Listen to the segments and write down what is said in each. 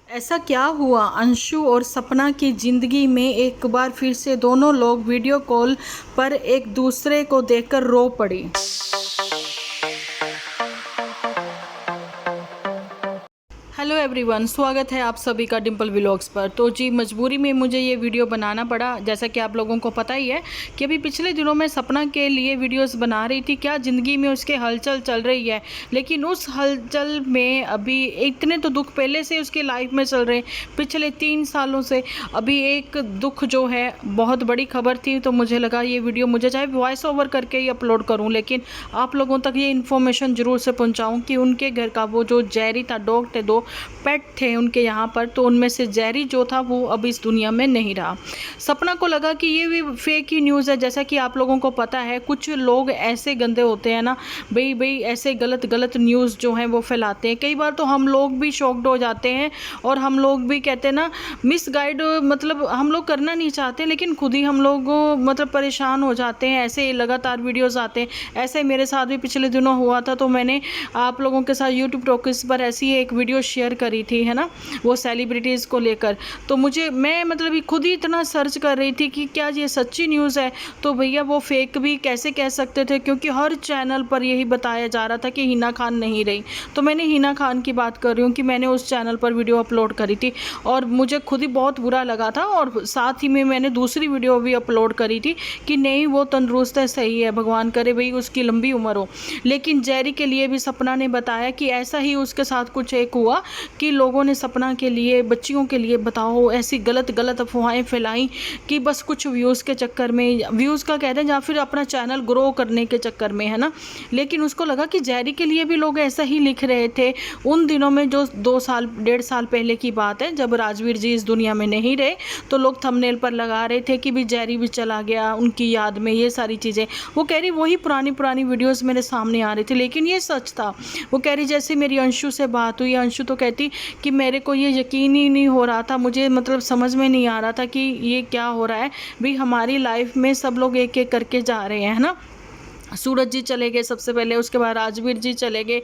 ऐसा क्या हुआ अंशु और सपना की ज़िंदगी में एक बार फिर से दोनों लोग वीडियो कॉल पर एक दूसरे को देखकर रो पड़ी। हेलो एवरीवन, स्वागत है आप सभी का डिम्पल व्लॉग्स पर। तो जी मजबूरी में मुझे ये वीडियो बनाना पड़ा। जैसा कि आप लोगों को पता ही है कि अभी पिछले दिनों में सपना के लिए वीडियोस बना रही थी, क्या ज़िंदगी में उसके हलचल चल रही है। लेकिन उस हलचल में अभी इतने तो दुख पहले से उसके लाइफ में चल रहे, पिछले 3 सालों से। अभी एक दुख जो है बहुत बड़ी खबर थी, तो मुझे लगा ये वीडियो मुझे चाहे वॉइस ओवर करके ही अपलोड करूँ, लेकिन आप लोगों तक ये इन्फॉर्मेशन ज़रूर से पहुँचाऊँ कि उनके घर का वो जो जेरी था, डॉग थे, 2 पेट थे उनके यहाँ पर, तो उनमें से जेरी जो था वो अब इस दुनिया में नहीं रहा। सपना को लगा कि ये भी फेक ही न्यूज़ है। जैसा कि आप लोगों को पता है, कुछ लोग ऐसे गंदे होते हैं ना, भाई ऐसे गलत न्यूज़ जो हैं वो फैलाते हैं। कई बार तो हम लोग भी शॉक्ड हो जाते हैं और हम लोग भी कहते हैं ना मिसगाइड, मतलब हम लोग करना नहीं चाहते लेकिन खुद ही हम लोग मतलब परेशान हो जाते हैं। ऐसे लगातार वीडियोज़ आते हैं। ऐसे मेरे साथ भी पिछले दिनों हुआ था, तो मैंने आप लोगों के साथ यूट्यूब टॉकीज पर ऐसी एक वीडियो शेयर करी थी, है ना, वो सेलिब्रिटीज़ को लेकर। तो मैं मतलब खुद ही इतना सर्च कर रही थी कि क्या ये सच्ची न्यूज़ है। तो भैया वो फेक भी कैसे कह सकते थे, क्योंकि हर चैनल पर यही बताया जा रहा था कि हिना खान नहीं रही। तो मैंने हिना खान की बात कर रही हूँ कि मैंने उस चैनल पर वीडियो अपलोड करी थी और मुझे खुद ही बहुत बुरा लगा था। और साथ ही में मैंने दूसरी वीडियो भी अपलोड करी थी कि नहीं वो तंदुरुस्त है, सही है, भगवान करे भाई उसकी लंबी उम्र हो। लेकिन जेरी के लिए भी सपना ने बताया कि ऐसा ही उसके साथ कुछ एक हुआ कि लोगों ने सपना के लिए, बच्चियों के लिए बताओ ऐसी गलत अफवाहें फैलाई कि बस कुछ व्यूज़ के चक्कर में, व्यूज़ का कहते हैं या फिर अपना चैनल ग्रो करने के चक्कर में, है ना। लेकिन उसको लगा कि जेरी के लिए भी लोग ऐसा ही लिख रहे थे। उन दिनों में जो 1.5 साल पहले की बात है, जब राजवीर जी इस दुनिया में नहीं रहे, तो लोग थंबनेल पर लगा रहे थे कि भी जेरी भी चला गया उनकी याद में, ये सारी चीज़ें। वो कह रही वही पुरानी वीडियोज़ मेरे सामने आ रही थी, लेकिन ये सच था। वो कह रही जैसे मेरी अंशु से बात हुई, अंशु तो कहती कि मेरे को ये यकीन ही नहीं हो रहा था, मुझे मतलब समझ में नहीं आ रहा था कि ये क्या हो रहा है। भी हमारी लाइफ में सब लोग एक एक करके जा रहे हैं, है ना। सूरज जी चले गए सबसे पहले, उसके बाद राजवीर जी चले गए,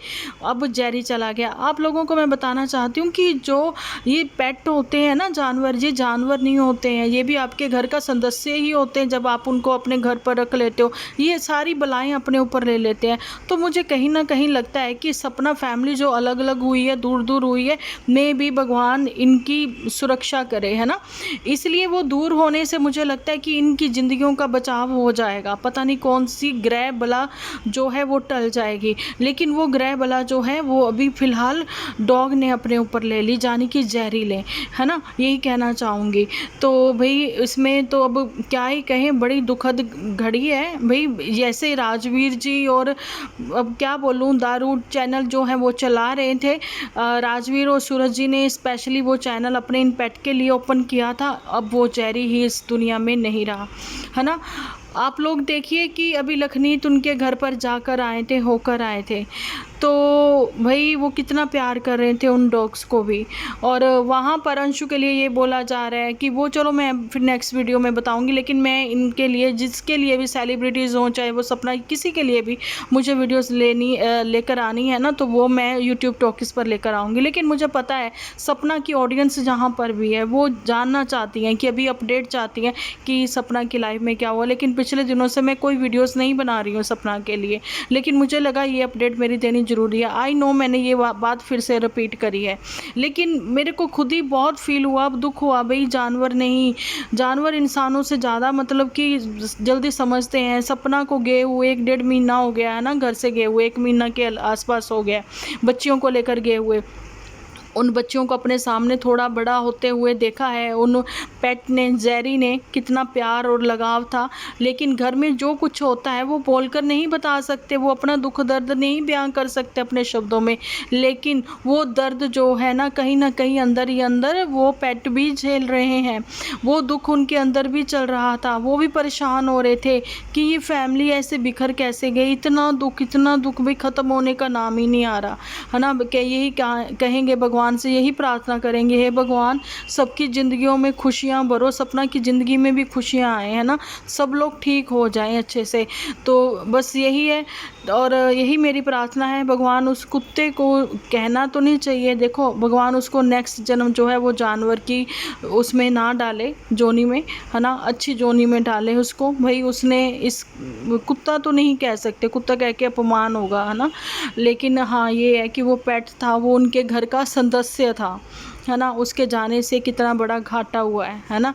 अब जेरी चला गया। आप लोगों को मैं बताना चाहती हूँ कि जो ये पेट होते हैं ना, जानवर, ये जानवर नहीं होते हैं, ये भी आपके घर का सदस्य ही होते हैं। जब आप उनको अपने घर पर रख लेते हो, ये सारी बलाएं अपने ऊपर ले लेते हैं। तो मुझे कहीं ना कहीं लगता है कि सपना फैमिली जो अलग अलग हुई है, दूर दूर हुई है, में भी भगवान इनकी सुरक्षा करे, है ना। इसलिए वो दूर होने से मुझे लगता है कि इनकी ज़िंदगियों का बचाव हो जाएगा। पता नहीं कौन सी ग्रह बला जो है वो टल जाएगी, लेकिन वो ग्रह बला जो है वो अभी फ़िलहाल डॉग ने अपने ऊपर ले ली, जानी कि जेरी ले, है ना, यही कहना चाहूँगी। तो भाई इसमें तो अब क्या ही कहें, बड़ी दुखद घड़ी है भाई। जैसे राजवीर जी और अब क्या बोलूँ, दारू चैनल जो है वो चला रहे थे, राजवीर और सूरज जी ने स्पेशली वो चैनल अपने इन पेट के लिए ओपन किया था। अब वो जेरी ही इस दुनिया में नहीं रहा, है ना। आप लोग देखिए कि अभी लखनीत उनके घर पर जाकर आए थे, होकर आए थे, तो भाई वो कितना प्यार कर रहे थे उन डॉग्स को भी। और वहाँ पर अंशु के लिए ये बोला जा रहा है कि वो, चलो मैं फिर नेक्स्ट वीडियो में बताऊंगी, लेकिन मैं इनके लिए, जिसके लिए भी सेलिब्रिटीज़ हों, चाहे वो सपना, किसी के लिए भी मुझे वीडियोस लेकर आनी है ना, तो वो मैं यूट्यूब टॉकीज़ पर लेकर आऊँगी। लेकिन मुझे पता है सपना की ऑडियंस जहाँ पर भी है वो जानना चाहती हैं, कि अभी अपडेट चाहती हैं कि सपना की लाइफ में क्या हुआ। लेकिन पिछले दिनों से मैं कोई वीडियोज़ नहीं बना रही हूँ सपना के लिए, लेकिन मुझे लगा ये अपडेट मेरी देनी ज़रूरी है। आई नो मैंने ये बात फिर से रिपीट करी है, लेकिन मेरे को खुद ही बहुत फील हुआ, दुख हुआ भाई। जानवर नहीं, जानवर इंसानों से ज़्यादा मतलब कि जल्दी समझते हैं। सपना को गए हुए 1-1.5 महीना हो गया है ना, घर से गए हुए 1 महीना के आसपास हो गया, बच्चियों को लेकर गए हुए। उन बच्चियों को अपने सामने थोड़ा बड़ा होते हुए देखा है। उन पेट ने, जेरी ने, कितना प्यार और लगाव था। लेकिन घर में जो कुछ होता है वो बोलकर नहीं बता सकते, वो अपना दुख दर्द नहीं बयां कर सकते अपने शब्दों में। लेकिन वो दर्द जो है ना कहीं अंदर ही अंदर वो पेट भी झेल रहे हैं। वो दुख उनके अंदर भी चल रहा था, वो भी परेशान हो रहे थे कि ये फैमिली ऐसे बिखर कैसे गई। इतना दुख भी ख़त्म होने का नाम ही नहीं आ रहा, है ना। यही कहेंगे भगवान भगवान से यही प्रार्थना करेंगे, हे भगवान सबकी ज़िंदगियों में खुशियाँ भरो, सपना की ज़िंदगी में भी खुशियाँ आए, है ना, सब लोग ठीक हो जाएं अच्छे से। तो बस यही है और यही मेरी प्रार्थना है। भगवान उस कुत्ते को कहना तो नहीं चाहिए, देखो भगवान उसको नेक्स्ट जन्म जो है वो जानवर की उसमें ना डाले, जोनी में, है ना, अच्छी जोनी में डाले उसको। भाई उसने इस कुत्ता तो नहीं कह सकते, कुत्ता कह के अपमान होगा, है ना, लेकिन हाँ ये है कि वो पेट था, वो उनके घर का सदस्य था, है ना, उसके जाने से कितना बड़ा घाटा हुआ है ना।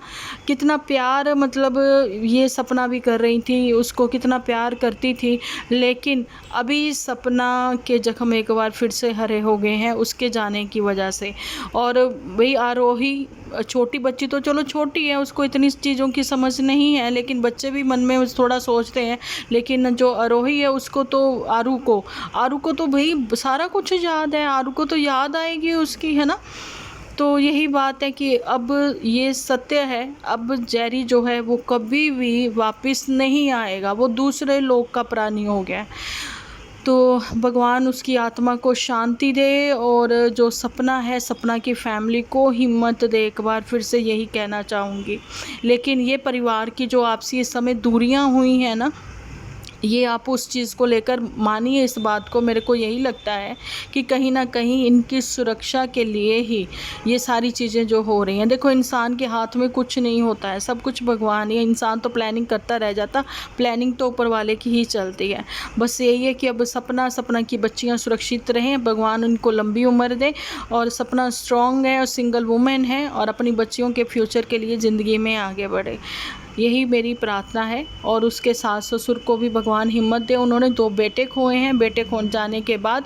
कितना प्यार, मतलब ये सपना भी कर रही थी, उसको कितना प्यार करती थी, लेकिन अभी सपना के जख्म एक बार फिर से हरे हो गए हैं उसके जाने की वजह से। और भाई आरोही छोटी बच्ची तो चलो छोटी है, उसको इतनी चीज़ों की समझ नहीं है, लेकिन बच्चे भी मन में थोड़ा सोचते हैं। लेकिन जो आरोही है उसको तो आरू को तो भाई सारा कुछ याद है, आरू को तो याद आएगी उसकी, है ना। तो यही बात है कि अब ये सत्य है, अब जेरी जो है वो कभी भी वापस नहीं आएगा, वो दूसरे लोक का प्राणी हो गया है। तो भगवान उसकी आत्मा को शांति दे और जो सपना है, सपना की फैमिली को हिम्मत दे, एक बार फिर से यही कहना चाहूँगी। लेकिन ये परिवार की जो आपसी इस समय दूरियां हुई हैं ना, ये आप उस चीज़ को लेकर मानिए इस बात को, मेरे को यही लगता है कि कहीं ना कहीं इनकी सुरक्षा के लिए ही ये सारी चीज़ें जो हो रही हैं। देखो इंसान के हाथ में कुछ नहीं होता है, सब कुछ भगवान ही है, इंसान तो प्लानिंग करता रह जाता, प्लानिंग तो ऊपर वाले की ही चलती है। बस यही है कि अब सपना की बच्चियाँ सुरक्षित रहें, भगवान उनको लंबी उम्र दे, और सपना स्ट्रॉन्ग है और सिंगल वुमेन है और अपनी बच्चियों के फ्यूचर के लिए ज़िंदगी में आगे बढ़े, यही मेरी प्रार्थना है। और उसके सास ससुर को भी भगवान हिम्मत दे, उन्होंने 2 बेटे खोए हैं, बेटे खो जाने के बाद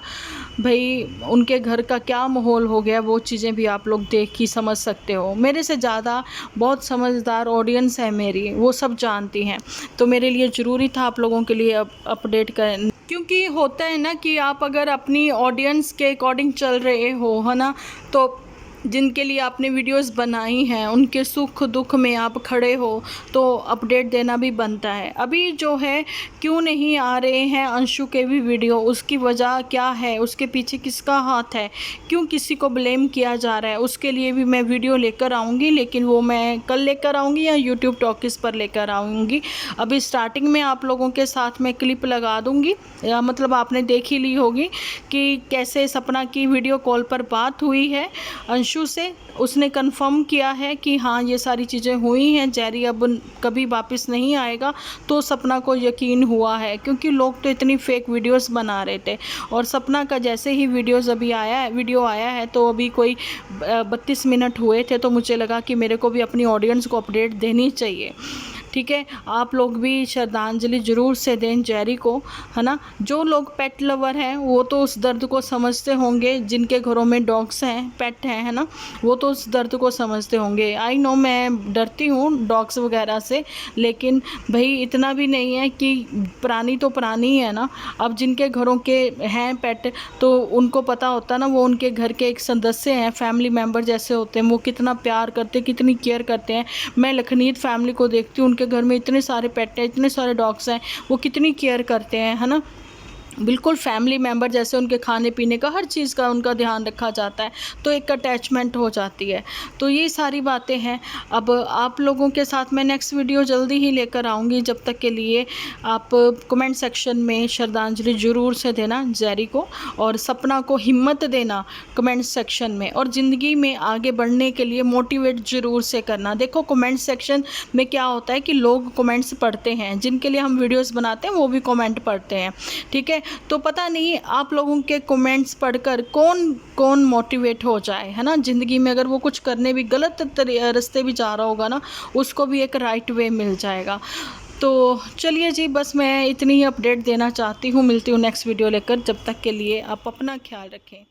भाई उनके घर का क्या माहौल हो गया वो चीज़ें भी आप लोग देख ही समझ सकते हो। मेरे से ज़्यादा बहुत समझदार ऑडियंस है मेरी, वो सब जानती हैं, तो मेरे लिए ज़रूरी था आप लोगों के लिए अपडेट कर, क्योंकि होता है ना कि आप अगर अपनी ऑडियंस के अकॉर्डिंग चल रहे हो, है ना, तो जिनके लिए आपने वीडियोस बनाई हैं उनके सुख दुख में आप खड़े हो तो अपडेट देना भी बनता है। अभी जो है क्यों नहीं आ रहे हैं अंशु के भी वीडियो, उसकी वजह क्या है, उसके पीछे किसका हाथ है, क्यों किसी को ब्लेम किया जा रहा है, उसके लिए भी मैं वीडियो लेकर आऊँगी, लेकिन वो मैं कल लेकर आऊँगी या यूट्यूब टॉकीज़ पर लेकर आऊँगी। अभी स्टार्टिंग में आप लोगों के साथ मैं क्लिप लगा दूँगी, मतलब आपने देख ही ली होगी कि कैसे सपना की वीडियो कॉल पर बात हुई है अंशु से, उसने कंफर्म किया है कि हाँ ये सारी चीज़ें हुई हैं, जेरी अब कभी वापस नहीं आएगा। तो सपना को यकीन हुआ है, क्योंकि लोग तो इतनी फेक वीडियोस बना रहे थे, और सपना का जैसे ही वीडियो आया है तो अभी कोई 32 मिनट हुए थे, तो मुझे लगा कि मेरे को भी अपनी ऑडियंस को अपडेट देनी चाहिए। ठीक है, आप लोग भी श्रद्धांजलि ज़रूर से दें जेरी को, है ना। जो लोग पेट लवर हैं वो तो उस दर्द को समझते होंगे, जिनके घरों में डॉग्स हैं, पेट हैं, है ना, वो तो उस दर्द को समझते होंगे। आई नो मैं डरती हूँ डॉग्स वगैरह से, लेकिन भाई इतना भी नहीं है कि प्राणी तो प्राणी है ना। अब जिनके घरों के हैं पेट तो उनको पता होता है ना, वो उनके घर के एक सदस्य हैं, फैमिली मेम्बर जैसे होते हैं, वो कितना प्यार करते हैं, कितनी केयर करते हैं। मैं लखनीत फैमिली को देखती हूँ, उनके घर में इतने सारे पेट हैं, इतने सारे डॉग्स हैं, वो कितनी केयर करते हैं, है ना, बिल्कुल फैमिली मेम्बर जैसे। उनके खाने पीने का हर चीज़ का उनका ध्यान रखा जाता है, तो एक अटैचमेंट हो जाती है। तो ये सारी बातें हैं। अब आप लोगों के साथ मैं नेक्स्ट वीडियो जल्दी ही लेकर आऊँगी, जब तक के लिए आप कमेंट सेक्शन में श्रद्धांजलि ज़रूर से देना जेरी को, और सपना को हिम्मत देना कमेंट सेक्शन में, और ज़िंदगी में आगे बढ़ने के लिए मोटिवेट ज़रूर से करना। देखो कमेंट सेक्शन में क्या होता है कि लोग कमेंट्स पढ़ते हैं, जिनके लिए हम वीडियोज़ बनाते हैं वो भी कमेंट पढ़ते हैं, ठीक है। तो पता नहीं आप लोगों के कमेंट्स पढ़कर कौन कौन मोटिवेट हो जाए, है ना, ज़िंदगी में। अगर वो कुछ करने भी गलत रास्ते भी जा रहा होगा ना, उसको भी एक राइट वे मिल जाएगा। तो चलिए जी, बस मैं इतनी ही अपडेट देना चाहती हूँ। मिलती हूँ नेक्स्ट वीडियो लेकर, जब तक के लिए आप अपना ख्याल रखें।